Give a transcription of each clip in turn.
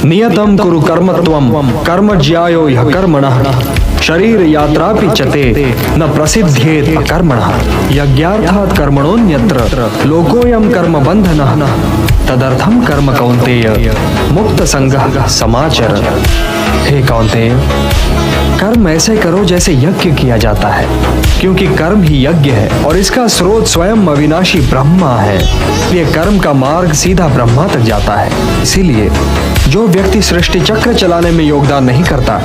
नियतं कुरु कर्मत्वं कर्म ज्यायो ह्य कर्मणः शरीर यात्रापि चते न प्रसिद्धेत अकर्मणः यज्ञार्थात् कर्मणोऽन्यत्र लोकोऽयं कर्म बन्धनः तदर्थं कर्म कौन्तेय मुक्त संगः समाचर। हे कौन्तेय, कर्म ऐसे करो जैसे यज्ञ किया जाता है, क्योंकि कर्म ही यज्ञ है और इसका स्रोत स्वयं अविनाशी ब्रह्मा है। ये कर्म का मार्ग सीधा ब्रह्मा तक जाता है। इसीलिए जो व्यक्ति सृष्टि चक्र चलाने में योगदान नहीं करता,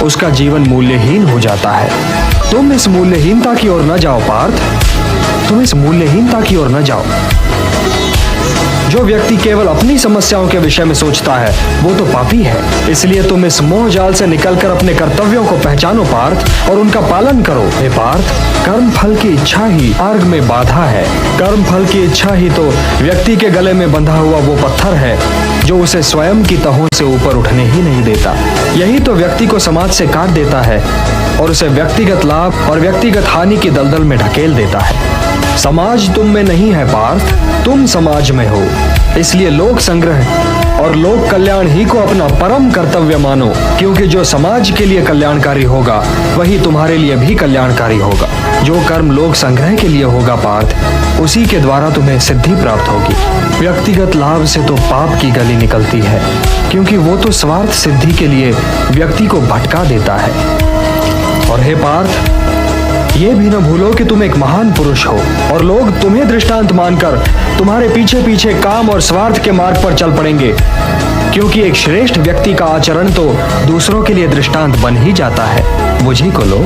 उसका जीवन मूल्यहीन हो जाता है। तुम इस मूल्यहीनता की ओर न जाओ पार्थ, तुम इस मूल्यहीनता की ओर न जाओ। जो व्यक्ति केवल अपनी समस्याओं के विषय में सोचता है, वो तो पापी है। इसलिए तुम इस मोह जाल से निकलकर अपने कर्तव्यों को पहचानो पार्थ, और उनका पालन करो। हे पार्थ, कर्म फल की इच्छा ही मार्ग में बाधा है। कर्म फल की इच्छा ही तो व्यक्ति के गले में बंधा हुआ वो पत्थर है जो उसे स्वयं की तहों से ऊपर उठने ही नहीं देता। यही तो व्यक्ति को समाज से काट देता है और उसे व्यक्तिगत लाभ और व्यक्तिगत हानि की दलदल में ढकेल देता है। समाज तुम में नहीं है पार्थ, तुम समाज में हो। इसलिए लोक संग्रह और लोक कल्याण ही को अपना परम कर्तव्य मानो, क्योंकि जो समाज के लिए कल्याणकारी होगा वही तुम्हारे लिए भी कल्याणकारी होगा। जो कर्म लोक संग्रह के लिए होगा पार्थ, उसी के द्वारा तुम्हें सिद्धि प्राप्त होगी। व्यक्तिगत लाभ से तो पाप की गली निकलती है, क्योंकि वो तो स्वार्थ सिद्धि के लिए व्यक्ति को भटका देता है। और हे पार्थ, ये भी न भूलो कि तुम एक महान पुरुष हो और लोग तुम्हें दृष्टांत मानकर तुम्हारे पीछे पीछे काम और स्वार्थ के मार्ग पर चल पड़ेंगे, क्योंकि एक श्रेष्ठ व्यक्ति का आचरण तो दूसरों के लिए दृष्टांत बन ही जाता है। मुझी को लो।